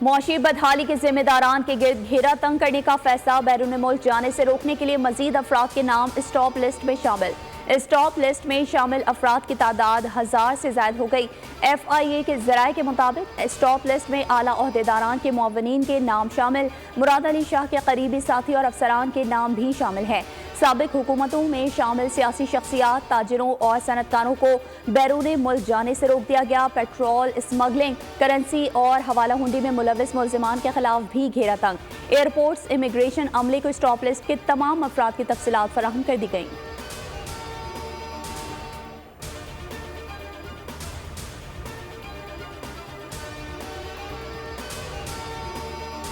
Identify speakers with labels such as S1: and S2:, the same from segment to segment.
S1: मौशी बदहाली के जिम्मेदारान के गिर्द घेरा तंग करने का फैसला, बैरून मुल्क जाने से रोकने के लिए मजीद अफराद के नाम स्टॉप लिस्ट में शामिल। स्टॉप लिस्ट में शामिल अफराद की तादाद 1000 से ज्यादा हो गई। FIA के जराये के मुताबिक स्टॉप लिस्ट में आला ओहदेदारान के मुअव्विनीन के नाम शामिल, मुराद अली शाह के करीबी साथी और अफसरान के नाम भी शामिल हैं। साबिक हुकूमतों में शामिल सियासी शख्सियात, ताजिरों और सनतकारों को बैरून मुल्क जाने से रोक दिया गया। पेट्रोल स्मगलिंग, करेंसी और हवाला हुंडी में मुलविस मुल्जिमान के खिलाफ भी घेरा तंग। एयरपोर्ट्स, इमिग्रेशन अमले को स्टॉप लिस्ट के तमाम अफराद की तफसीलात फराहम कर दी गई।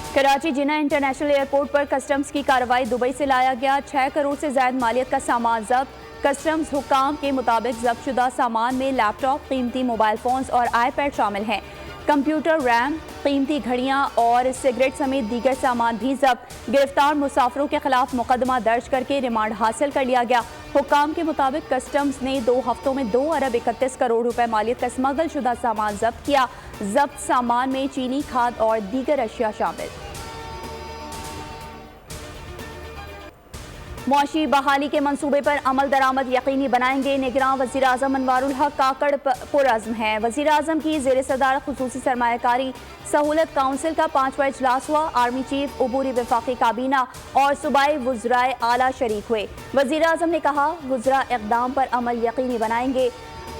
S1: कराची जिन्ना इंटरनेशनल एयरपोर्ट पर कस्टम्स की कार्रवाई, दुबई से लाया गया 6 करोड़ से ज्यादा मालियत का सामान जब्त। कस्टम्स हुक्काम के मुताबिक जब्त शुदा सामान में लैपटॉप, कीमती मोबाइल फोन्स और iPad शामिल हैं। कंप्यूटर, रैम, कीमती घड़ियां और सिगरेट समेत दीगर सामान भी जब्त। गिरफ्तार मुसाफिरों के खिलाफ मुकदमा दर्ज करके रिमांड हासिल कर लिया गया। हुक्काम के मुताबिक कस्टम्स ने 2 हफ्तों में 2 अरब 31 करोड़ रुपए मालियत का स्मगल शुदा सामान जब्त किया। जब्त सामान में चीनी, खाद और दीगर अशिया शामिल। मौशी बहाली के मंसूबे पर अमल दरामद यकीनी बनाएंगे, निगरान वज़ीर आज़म अनवारुल हक काकड़ पुरअज़्म हैं। वज़ीर आज़म की ज़ेर सदारत खुसूसी सरमायाकारी सहूलत काउंसिल का 5वां इजलास हुआ। आर्मी चीफ, उबूरी वफाकी काबीना और सूबाई वुज़राए आला शरीक हुए। वज़ीर आज़म ने कहा, वुज़रा इक़दाम पर अमल यकीनी बनाएंगे।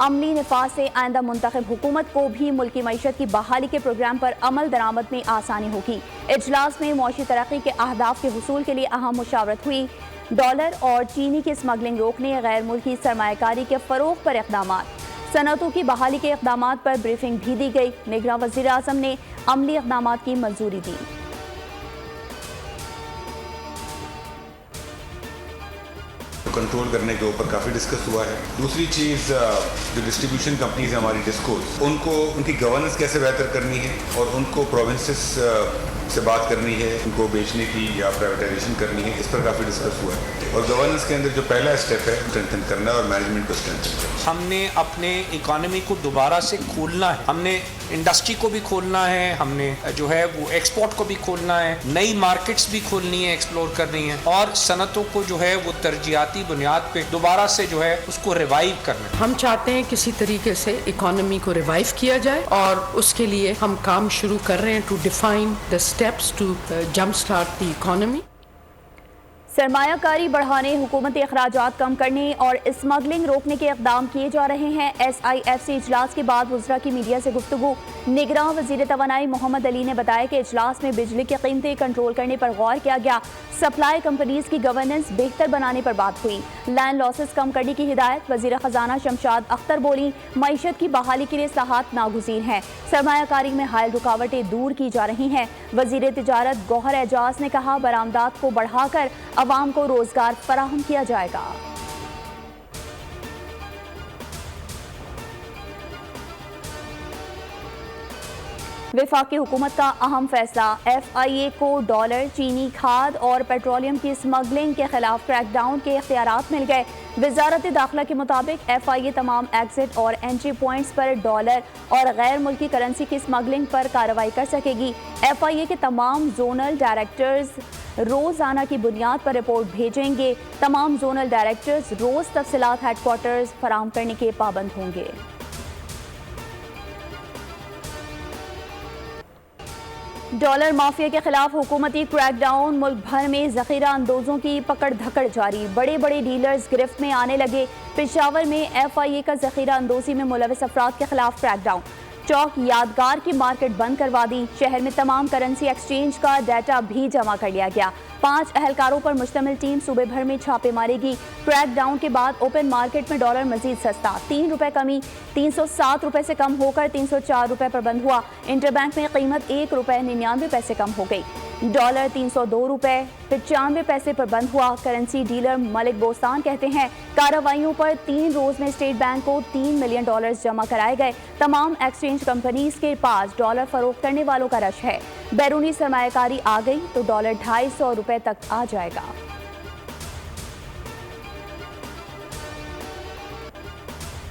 S1: अमली निफाज से आइंदा मुंतखब हुकूमत को भी मुल्की मईशत की बहाली के प्रोग्राम पर अमल दरामद में आसानी होगी। इजलास में मौशी तरक्की के अहदाफ के हुसूल के लिए अहम मुशावरत हुई। डॉलर और चीनी की स्मगलिंग रोकने, गैर मुल्की सरमायाकारी के फ़रोग़ पर इक़दामात, सनअतों की बहाली के इक़दामात पर ब्रीफिंग भी दी गई। निगरान वज़ीर आज़म ने अमली इक़दामात की मंजूरी दी।
S2: कंट्रोल करने के ऊपर काफ़ी डिस्कस हुआ है। दूसरी चीज़, जो डिस्ट्रीब्यूशन कंपनीज है हमारी डिस्कोस, उनको उनकी गवर्नेंस कैसे बेहतर करनी है और उनको प्रोविंसेस से बात करनी है, उनको बेचने की या प्राइवेटाइजेशन करनी है, इस पर काफ़ी डिस्कस हुआ है। और गवर्नेंस के अंदर जो पहला स्टेप है स्ट्रेंथन करना और मैनेजमेंट को स्ट्रेंथन करना।
S3: हमने अपने इकोनॉमी को दोबारा से खोलना है, हमने इंडस्ट्री को भी खोलना है, हमने जो है वो एक्सपोर्ट को भी खोलना है, नई मार्केट्स भी खोलनी है, एक्सप्लोर करनी है, और सनतों को जो है वो तरजीहाती बुनियाद पे दोबारा से जो है उसको रिवाइव करना है।
S4: हम चाहते हैं किसी तरीके से इकोनॉमी को रिवाइव किया जाए और उसके लिए हम काम शुरू कर रहे हैं to define the steps to jump start the economy.
S1: सरमायाकारी बढ़ाने, हुकूमती अखराजात कम करने और स्मगलिंग रोकने के इक़दाम किए जा रहे हैं। SIFC इजलास के बाद वज़रा की मीडिया से गुफ्तगू, निगरान वज़ीर तवानाई मोहम्मद अली ने बताया कि इजलास में बिजली की कीमतें कंट्रोल करने पर गौर किया गया। सप्लाई कंपनीज की गवर्नेंस बेहतर बनाने पर बात हुई। लैंड लॉसेस कम करने की हिदायत। वज़ीर ख़जाना शमशाद अख्तर बोली, मईशत की बहाली के लिए इस्लाहात नागुज़ीर हैं, सरमायाकारी में हायल रुकावटें दूर की जा रही हैं। वज़ीर तिजारत गौहर एजाज ने कहा, बरामदात को बढ़ाकर अवाम को रोजगार फराहम किया जाएगा। वफाकी हुकूमत का अहम फैसला, FIA को डॉलर, चीनी, खाद और पेट्रोलियम की स्मगलिंग के खिलाफ क्रैकडाउन के इख्तियारात मिल गए। वजारत दाखिला के मुताबिक FIA तमाम एग्जिट और एंट्री पॉइंट्स पर डॉलर और गैर मुल्की करेंसी की स्मगलिंग पर कार्रवाई कर सकेगी। FIA के तमाम जोनल डायरेक्टर्स रोज़ाना की बुनियाद पर रिपोर्ट भेजेंगे। तमाम जोनल डायरेक्टर्स रोज़ तफसीलात हेडक्वार्टर्स फराहम करने के पाबंद होंगे। डॉलर माफिया के खिलाफ हुकूमती क्रैकडाउन, मुल्क भर में जखीरा अंदोजों की पकड़ धकड़ जारी, बड़े बड़े डीलर्स गिरफ्त में आने लगे। पेशावर में FIA का जखीरा अंदोजी में मुलविस अफराद के खिलाफ क्रैकडाउन, चौक यादगार की मार्केट बंद करवा दी। शहर में तमाम करेंसी एक्सचेंज का डाटा भी जमा कर लिया गया। 5 अहलकारों पर मुश्तमिल टीम सूबे भर में छापे मारेगी। क्रैकडाउन के बाद ओपन मार्केट में डॉलर मजीद सस्ता, 3 रुपए कमी, 307 रुपए से कम होकर 304 रुपए पर बंद हुआ। इंटरबैंक में कीमत 1 रुपए 99 पैसे कम हो गई। डॉलर 302 रुपए 95 पैसे पर बंद हुआ। करेंसी डीलर मलिक बोस्तान कहते हैं, कार्रवाइयों पर 3 रोज में स्टेट बैंक को $3 मिलियन जमा कराए गए। तमाम एक्सचेंज कंपनीज के पास डॉलर फरोख्त करने वालों का रश है। बैरूनी सरमायाकारी आ गई तो डॉलर 250 रुपए तक आ जाएगा।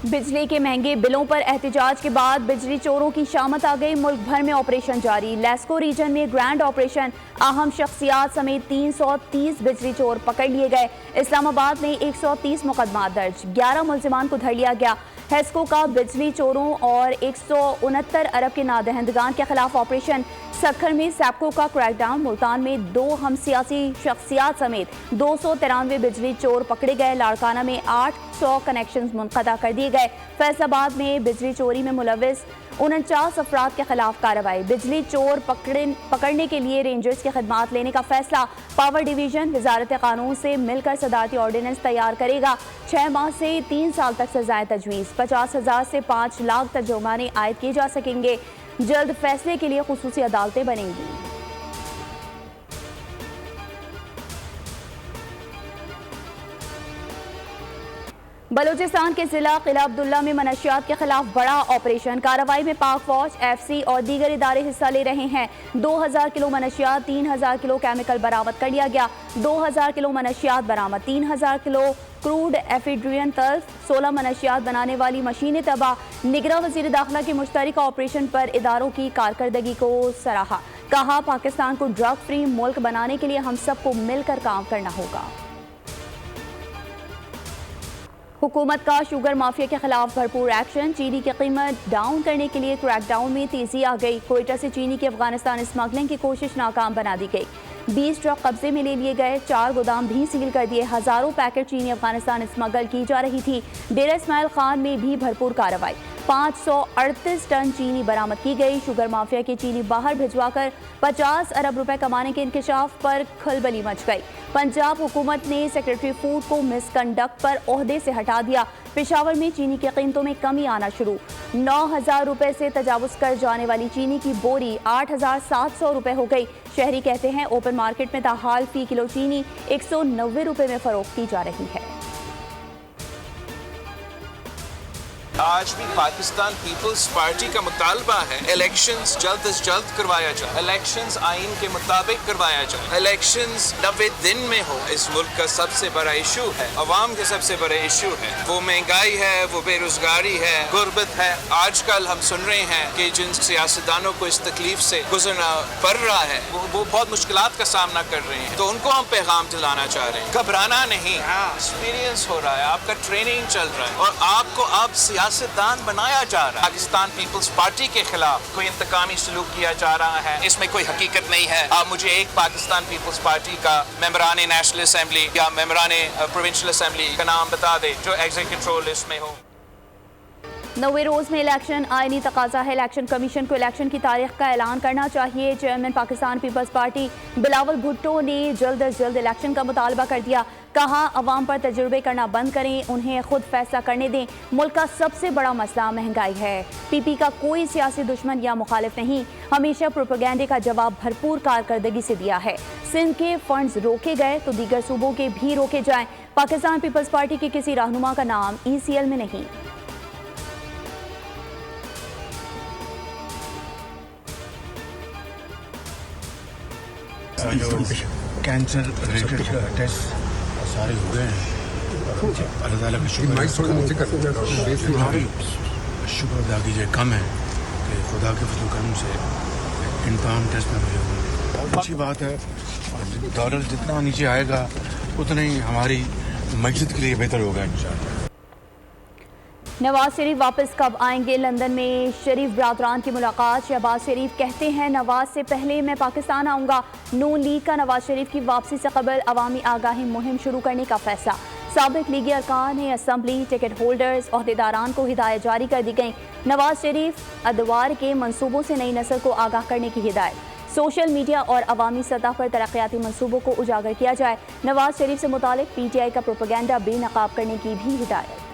S1: बिजली के महंगे बिलों पर एहतजाज के बाद बिजली चोरों की शामत आ गई। मुल्क भर में ऑपरेशन जारी। लेस्को रीजन में ग्रैंड ऑपरेशन, अहम शख्सियात समेत 330 बिजली चोर पकड़ लिए गए। इस्लामाबाद में 130 मुकदमा दर्ज, 11 मुलजिमान को धर लिया गया। हेस्को का बिजली चोरों और 169 अरब के नादहंदगान के खिलाफ ऑपरेशन। सक्खर में सैपको का क्रैकडाउन। मुल्तान में 2 हम सियासी शख्सियात समेत 293 बिजली चोर पकड़े गए। लाड़काना में 800 कनेक्शन मुनक़ता कर दिए गए। फैसलाबाद में बिजली चोरी में मुलविस 49 अफराद के खिलाफ कार्रवाई। बिजली चोर पकड़ने के लिए रेंजर्स की खदमात लेने का फैसला। पावर डिवीजन वजारत कानून से मिलकर सदारती ऑर्डिनेंस तैयार करेगा। 6 माह से 3 साल तक सजाएं तजवीज़। 50,000 से 5 लाख तक जुर्माने आयद किए जा सकेंगे। जल्द फैसले के लिए खुसूसी अदालतें बनेंगी। बलूचिस्तान के जिला किला अब्दुल्ला में मनशियात के खिलाफ बड़ा ऑपरेशन। कार्रवाई में पाक फौज, एफसी और दीगर इदारे हिस्सा ले रहे हैं। 2000 किलो मनशियात, 3000 किलो केमिकल बरामद कर लिया गया। 2000 किलो मनशियात बरामद, 3000 किलो क्रूड एफिड्रियन तल्फ, 16 मनशियात बनाने वाली मशीनें तबाह। निगरान वज़ीर दाखिला के मुश्तरका ऑपरेशन पर इदारों की कारकर्दगी को सराहा। कहा, पाकिस्तान को ड्रग फ्री मुल्क बनाने के लिए हम सबको मिलकर काम करना होगा। हुकूमत का शुगर माफिया के खिलाफ भरपूर एक्शन। चीनी की कीमत डाउन करने के लिए क्रैकडाउन में तेजी आ गई। कोयटा से चीनी की अफगानिस्तान स्मगलिंग की कोशिश नाकाम बना दी गई। 20 ट्रक कब्जे में ले लिए गए। 4 गोदाम भी सील कर दिए। हजारों पैकेट चीनी अफगानिस्तान स्मगल की जा रही थी। डेरा इस्माइल खान में भी भरपूर कार्रवाई। 538 टन चीनी बरामद की गई। शुगर माफिया की चीनी बाहर भिजवाकर 50 अरब रुपए कमाने के इंकशाफ पर खलबली मच गई। पंजाब हुकूमत ने सेक्रेटरी फूड को मिसकंडक्ट पर ओहदे से हटा दिया। पेशावर में चीनी की कीमतों में कमी आना शुरू। 9,000 रुपए से तजावुज कर जाने वाली चीनी की बोरी 8,700 रुपए हो गई। शहरी कहते हैं ओपन मार्केट में ताहाल फी किलो चीनी 190 रुपए में फरोख्त की जा रही है।
S5: आज भी पाकिस्तान पीपल्स पार्टी का मुतालबा है इलेक्शंस जल्द से जल्द करवाया जाए। इलेक्शंस आइन के मुताबिक करवाया जाए। इलेक्शंस 90 दिन में हो। इस मुल्क का सबसे बड़ा इशू है, अवाम का सबसे बड़ा इशू है। वो महंगाई है, वो बेरोजगारी है, गुर्बत है। आजकल हम सुन रहे हैं कि जिन सियासतदानों को इस तकलीफ से गुजरना पड़ रहा है वो बहुत मुश्किलात का सामना कर रहे हैं। तो उनको हम पैगाम दिलाना चाह रहे हैं, घबराना नहीं। एक्सपीरियंस हो रहा है, आपका ट्रेनिंग चल रहा है और आपको अब सियासतदान बनाया जा रहा है। पाकिस्तान पीपल्स पार्टी के खिलाफ कोई इंतकामी सलूक किया जा रहा है, इसमें कोई हकीकत नहीं है। आप मुझे एक पाकिस्तान पीपल्स पार्टी का मेंबरान नेशनल असेंबली या मेंबरान प्रोविंशियल असेंबली का नाम बता दे जो एग्जीक्यूटिव कंट्रोल लिस्ट में हो।
S1: 90 रोज में इलेक्शन आईनी तकाजा है। इलेक्शन कमीशन को इलेक्शन की तारीख का ऐलान करना चाहिए। चेयरमैन पाकिस्तान पीपल्स पार्टी बिलावल भुट्टो ने जल्द अज जल्द इलेक्शन का मुतालबा कर दिया। कहा, अवाम पर तजुर्बे करना बंद करें, उन्हें खुद फैसला करने दें। मुल्क का सबसे बड़ा मसला महंगाई है। पीपी का कोई सियासी दुश्मन या मुखालिफ नहीं, हमेशा प्रोपेगेंडे का जवाब भरपूर कारकर्दगी से दिया है। सिंध के फंड्स रोके गए तो दीगर सूबों के भी रोके जाएं। पाकिस्तान पीपल्स पार्टी के किसी रहनुमा का नाम ECL में नहीं।
S6: जो कैंसर रिलेटेड टेस्ट सारे हो गए हैं। अल्लाह ताला का शुक्र अदा कीजिए। कम है कि खुदा के फजल करम से इन तमाम टेस्ट में मुझे बहुत अच्छी बात है। डॉलर जितना नीचे आएगा उतना ही हमारी मस्जिद के लिए बेहतर होगा इंशाअल्लाह।
S1: नवाज शरीफ वापस कब आएंगे? लंदन में शरीफ बरादरान की मुलाकात। शहबाज शरीफ कहते हैं, नवाज से पहले मैं पाकिस्तान आऊँगा। नून लीग का नवाज शरीफ की वापसी से कबल अवामी आगाही मुहिम शुरू करने का फैसला। साबिक लीगी अरकान असम्बली, टिकट होल्डर्स, अहदेदारान को हिदायत जारी कर दी गई। नवाज शरीफ अदवार के मनसूबों से नई नस्ल को आगाह करने की हिदायत। सोशल मीडिया और अवामी सतह पर तरक्याती मनसूबों को उजागर किया जाए। नवाज शरीफ से मुतालिक PTI का प्रोपेगेंडा बेनकाब करने की भी हिदायत।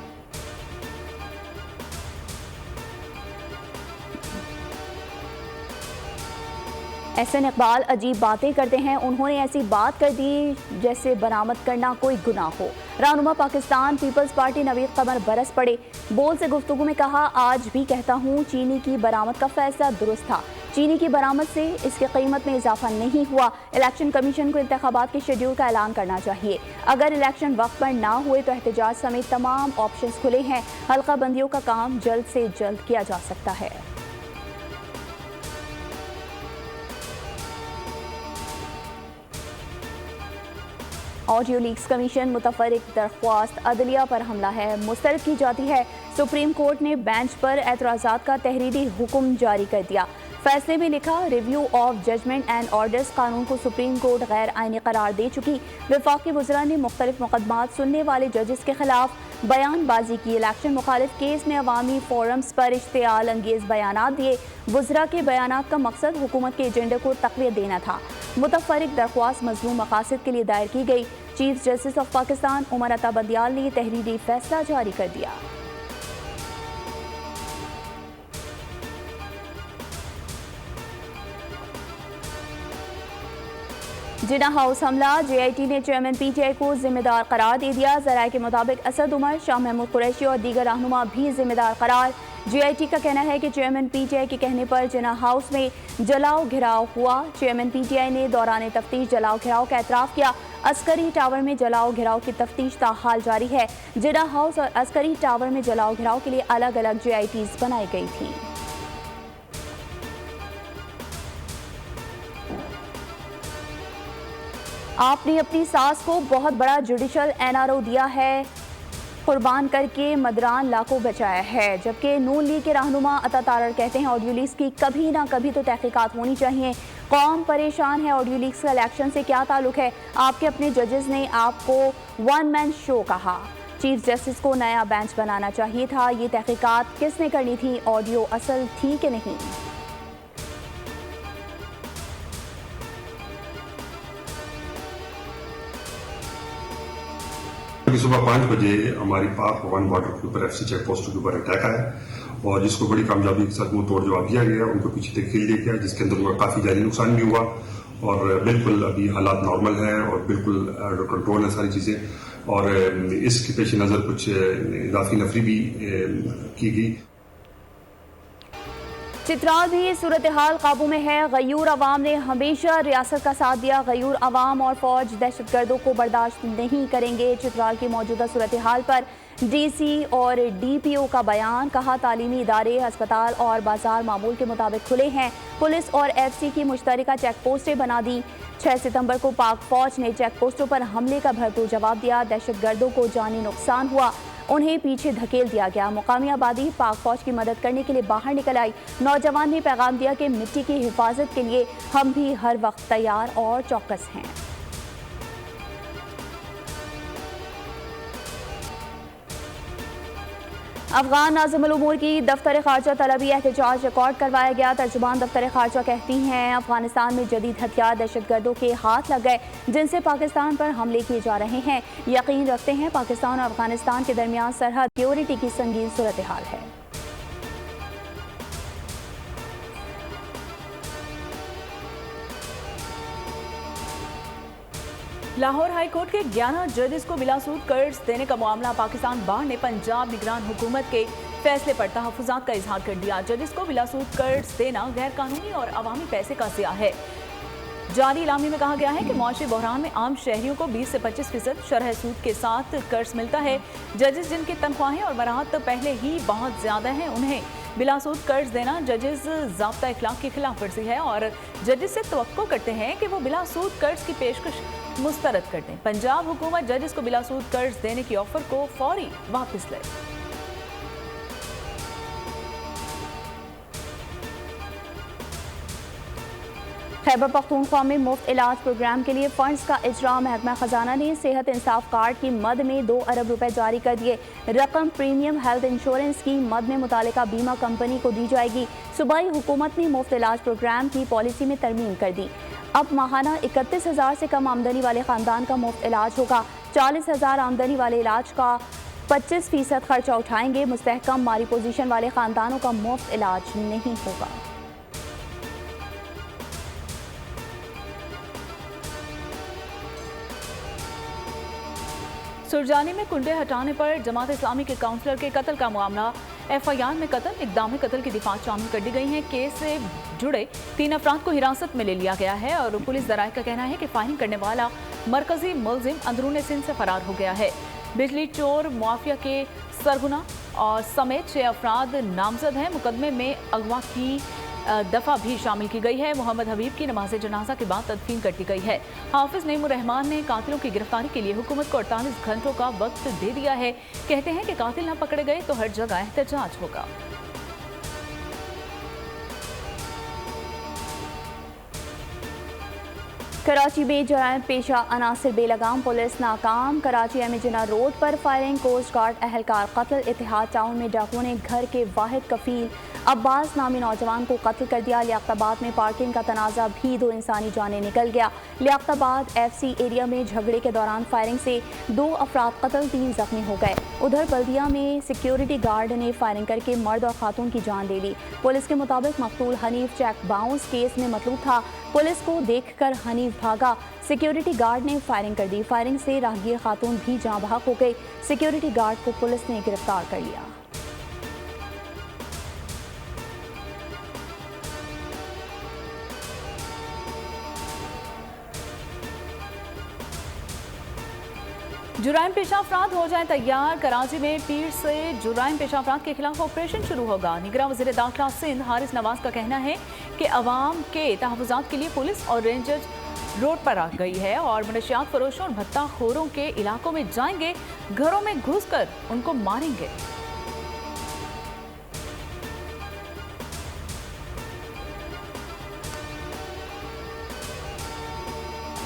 S1: एहसन इकबाल अजीब बातें करते हैं, उन्होंने ऐसी बात कर दी जैसे बरामद करना कोई गुनाह हो। रहनुमा पाकिस्तान पीपल्स पार्टी नवीद कमर बरस पड़े, बोल से गुफ्तगू में कहा, आज भी कहता हूँ चीनी की बरामद का फैसला दुरुस्त था। चीनी की बरामद से इसकी कीमत में इजाफा नहीं हुआ। इलेक्शन कमीशन को इंतखाबात के शेड्यूल का ऐलान करना चाहिए। अगर इलेक्शन वक्त पर ना हुए तो एहतजाज समेत तमाम ऑप्शंस खुले हैं। हल्का बंदियों का काम जल्द से जल्द किया जा सकता है। ऑडियो लीक्स कमीशन मुतफरिक दरख्वास्त अदलिया पर हमला है, मुस्तरद की जाती है। सुप्रीम कोर्ट ने बेंच पर एतराज़ात का तहरीरी हुक्म जारी कर दिया। फैसले में लिखा, review of judgment and orders कानून को सुप्रीम कोर्ट गैर आईनी करार दे चुकी। वफाकी वज़रा ने मुख्तलिफ मुकदमात सुनने वाले जजेस के खिलाफ बयानबाजी की। इलेक्शन मुखालिफ केस में अवामी फोरम्स पर इश्तियाल अंगेज़ बयानात दिए। वज़रा के बयानात का मकसद हुकूमत के एजेंडे को तक़वियत देना था। मुतफरिक दरख्वास्त मज़लूम मकासद के लिए दायर की गई। Chief justice of Pakistan Umar Ata Bandial ने तहरीरी फैसला जारी कर दिया। जिना हाउस हमला, JIT ने चेयरमैन PTI को जिम्मेदार करार दे दिया। जराये के मुताबिक असद उमर, शाह महमूद कुरैशी और दीगर रहनुमा भी जिम्मेदार करार। JIT का कहना है कि चेयरमैन PTI के कहने पर जिना हाउस में जलाओ घिराव हुआ। चेयरमैन PTI ने दौरान तफ्तीश जलाओ घिराव का एतराफ़ किया। अस्करी टावर में जलाओ घिराव की तफ्तीश ताहाल जारी है। जिना हाउस और अस्करी टावर में जलाओ घिराव के लिए अलग अलग JITs बनाई गई थी। आपने अपनी सास को बहुत बड़ा जुडिशल NRO दिया है, कुर्बान करके मदरान लाखों बचाया है। जबकि नून लीग के रहनुमा अता तारड़ कहते हैं ऑडियो लीक्स की कभी ना कभी तो तहकीकात होनी चाहिए। कौम परेशान है, ऑडियो लीक्स का इलेक्शन से क्या ताल्लुक है? आपके अपने जजेस ने आपको वन मैन शो कहा। चीफ जस्टिस को नया बेंच बनाना चाहिए था। ये तहकीकात किसने करनी थी? ऑडियो असल थी कि नहीं?
S7: सुबह 5 बजे हमारी पाक भवन बॉर्डर के ऊपर FC चेक पोस्ट के ऊपर अटैक आया और जिसको बड़ी कामयाबी के साथ मुंह तोड़ जवाब दिया गया। उनको पीछे तक खेल दिया गया, जिसके अंदर उनका काफी जानी नुकसान भी हुआ और बिल्कुल अभी हालात नॉर्मल है और बिल्कुल कंट्रोल है सारी चीजें। और इसके पेश नजर कुछ इजाफी नफरी भी की गई।
S1: चित्राल भी सूरत हाल काबू में है। गयूर अवाम ने हमेशा रियासत का साथ दिया। गयूर अवाम और फौज दहशतगर्दों को बर्दाश्त नहीं करेंगे। चित्राल की मौजूदा सूरत हाल पर DC और DPO का बयान। कहा, तालीमी इदारे, अस्पताल और बाजार मामूल के मुताबिक खुले हैं। पुलिस और FC की मुश्तरका चेक पोस्टें बना दी। 6 सितंबर को पाक फौज ने चेक पोस्टों पर हमले का भरपूर जवाब दिया। दहशतगर्दों को जानी नुकसान हुआ, उन्हें पीछे धकेल दिया गया। मुकामी आबादी पाक फौज की मदद करने के लिए बाहर निकल आई। नौजवान ने पैगाम दिया कि मिट्टी की हिफाजत के लिए हम भी हर वक्त तैयार और चौकस हैं। अफगान नाज़िमुल उमूर की दफ्तर खारजा तलबी एहतजाज रिकॉर्ड करवाया गया। तर्जुमान दफ्तर खारजा कहती हैं, अफगानिस्तान में जदीद हथियार दहशतगर्दों के हाथ लग गए जिनसे पाकिस्तान पर हमले किए जा रहे हैं। यकीन रखते हैं पाकिस्तान और अफगानिस्तान के दरमियान सरहद सिक्योरिटी की संगीन सूरत हाल है।
S8: लाहौर हाई कोर्ट के 11 जजेस को बिलासूद कर्ज देने का मामला पाकिस्तान बार ने पंजाब निगरान हुकूमत के फैसले पर तहफ़्फ़ुज़ात का इजहार कर दिया। जजेस को बिलासूद कर्ज देना गैर कानूनी और अवामी पैसे का ज़िया है। जारी इलामी में कहा गया है कि मौशी बहरान में आम शहरियों को 20 से 25% शरह सूद के साथ कर्ज मिलता है। जजेस जिनकी तनख्वाहें और बरात पहले ही बहुत ज़्यादा हैं, उन्हें बिलासूद कर्ज देना जजेस ज़ाब्ता इखलाक की खिलाफ वर्जी है और जजेस से तवक्को करते हैं कि वो बिलासूद कर्ज की पेशकश मुस्तरद कर दें। पंजाब हुकूमत जजेस को बिलासूद कर्ज देने की ऑफर को फौरी वापस ले।
S1: खैबर पख्तूनख्वा में मुफ्त इलाज प्रोग्राम के लिए फंड्स का इजरा। महकमा खजाना ने सेहत इंसाफ कार्ड की मद में 2 अरब रुपए जारी कर दिए। रकम प्रीमियम हेल्थ इंश्योरेंस की मद में मुतालिका बीमा कंपनी को दी जाएगी। सूबाई हुकूमत ने मुफ्त इलाज प्रोग्राम की पॉलिसी में तरमीम कर दी। अब माहाना 31,000 से कम आमदनी वाले खानदान का मुफ्त इलाज होगा। 40,000 आमदनी वाले इलाज का 25% खर्चा उठाएंगे। मुस्तहकम माली पोजीशन वाले खानदानों का मुफ्त इलाज नहीं होगा।
S8: सुरजानी में कुंडे हटाने पर जमात इस्लामी के काउंसलर के कत्ल का मामला। एफआईआर में कत्ल, इक़दाम कत्ल की दिफात शामिल कर दी गई हैं। केस से जुड़े 3 अफराद को हिरासत में ले लिया गया है और पुलिस ज़राए का कहना है कि फायरिंग करने वाला मरकजी मुलजिम अंदरून सिंध से फरार हो गया है। बिजली चोर माफिया के सरगना और समेत 6 अफराद नामजद हैं। मुकदमे में अगवा की दफा भी शामिल की गई है। मोहम्मद हबीब की नमाज जनाजा के बाद तदफीन कर दी गई है। हाफिज नईमुर रहमान ने कातिलों की गिरफ्तारी के लिए हुकूमत को 48 घंटों का वक्त दे दिया है। कहते हैं कि कातिल न पकड़े गए तो हर जगह एहतजाज होगा।
S1: कराची में जराइम पेशा अनासिर बेलगाम, पुलिस नाकाम। कराची एमिजना रोड पर फायरिंग, कोस्ट गार्ड एहलकार कत्ल। इतिहाद टाउन में डाकुओं ने घर के वाहिद कफील अब्बास नामी नौजवान को कत्ल कर दिया। लियाकताबाद में पार्किंग का तनाज़ा भी 2 इंसानी जानें निकल गया। लियाकताबाद FC एरिया में झगड़े के दौरान फायरिंग से 2 अफराद कत्ल, 3 जख्मी हो गए। उधर बल्दिया में सिक्योरिटी गार्ड ने फायरिंग करके मर्द और खातून की जान ले ली। पुलिस के मुताबिक मकतूल हनीफ चेक बाउंस केस में मतलूब था। पुलिस को देखकर हनीफ भागा, सिक्योरिटी गार्ड ने फायरिंग कर दी। फायरिंग से राहगीर खातून भी जाँ बहक हो गई। सिक्योरिटी गार्ड को पुलिस ने गिरफ्तार कर लिया।
S8: जुराइम पेशा अफराद हो जाएं तैयार। कराची में पीर से जुराइम पेशा अफराद के खिलाफ ऑपरेशन शुरू होगा। निगरान वज़ीर दाखिला सिंध हारिस नवाज का कहना है कि अवाम के तहफ़्फ़ुज़ात के लिए पुलिस और रेंजर्स रोड पर आ गई है और मनशियात फरोशों और भत्ता खोरों के इलाकों में जाएंगे, घरों में घुसकर उनको मारेंगे।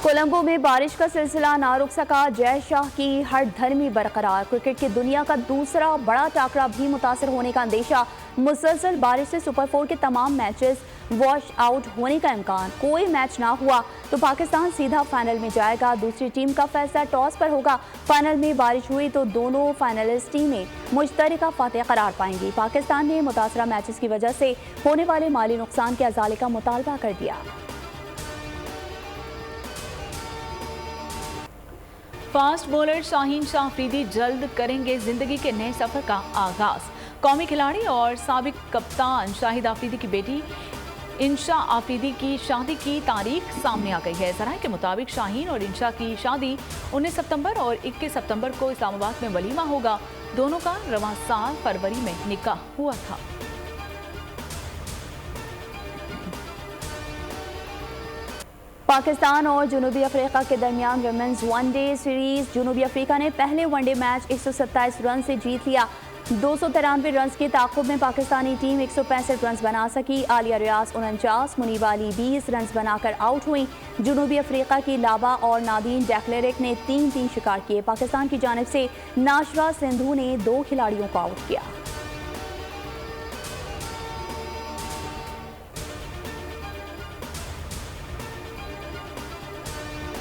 S1: कोलंबो में बारिश का सिलसिला ना रुक सका। जय शाह की हर धर्मी बरकरार। क्रिकेट की दुनिया का दूसरा बड़ा टाकरा भी मुतासर होने का अंदेशा। मुसलसल बारिश से सुपर 4 के तमाम मैचेस वॉश आउट होने का इम्कान। कोई मैच ना हुआ तो पाकिस्तान सीधा फाइनल में जाएगा। दूसरी टीम का फैसला टॉस पर होगा। फाइनल में बारिश हुई तो दोनों फाइनलिस्ट टीमें मुश्तरका फातेह करार पाएंगी। पाकिस्तान ने मुतासरा मैचेस की वजह से होने वाले माली नुकसान के अजाले का मुतालबा कर दिया।
S8: फास्ट बॉलर शाहीन शाह अफरीदी जल्द करेंगे जिंदगी के नए सफर का आगाज। कौमी खिलाड़ी और साबिक कप्तान शाहिद अफरीदी की बेटी इंशा अफरीदी की शादी की तारीख सामने आ गई है। ज़राए के मुताबिक शाहीन और इंशा की शादी 19 सितंबर और 21 सितंबर को इस्लामाबाद में वलीमा होगा। दोनों का रवां साल फरवरी में निकाह हुआ था।
S1: पाकिस्तान और जनूबी अफ्रीका के दरमियान वुमेन्स वनडे सीरीज। जनूबी अफ्रीका ने पहले वनडे मैच 127 रन से जीत लिया। 293 रन के ताक़ुब में पाकिस्तानी टीम 165 रन बना सकी। आलिया रियाज 49, मुनीबा अली 20 रन बनाकर आउट हुई। जनूबी अफ्रीका की लाबा और नादीन डेक्लेरिक ने 3-3 शिकार किए। पाकिस्तान की जानिब से नाशरा सिंधु ने 2 खिलाड़ियों को आउट किया।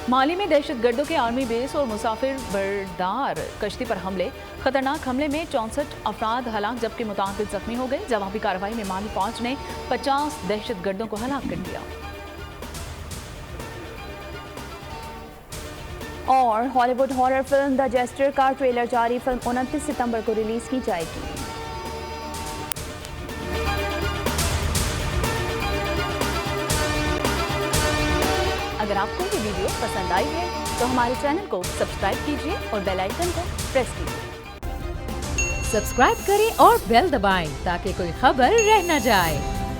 S8: माली में दहशतगर्दों के आर्मी बेस और मुसाफिर बरदार कश्ती पर हमले। खतरनाक हमले में 64 अफराद हलाक जबकि मुताबिक जख्मी हो गए। जवाबी कार्रवाई में माली फौज ने 50 दहशतगर्दों को हलाक कर दिया।
S1: और Hollywood horror film the Jester का ट्रेलर जारी। फिल्म 29 सितंबर को रिलीज की जाएगी।
S8: अगर आपको ये वीडियो पसंद आई है तो हमारे चैनल को सब्सक्राइब कीजिए और बेल आइकन को प्रेस कीजिए।
S9: सब्सक्राइब करें और बेल दबाएं ताकि कोई खबर रह न जाए।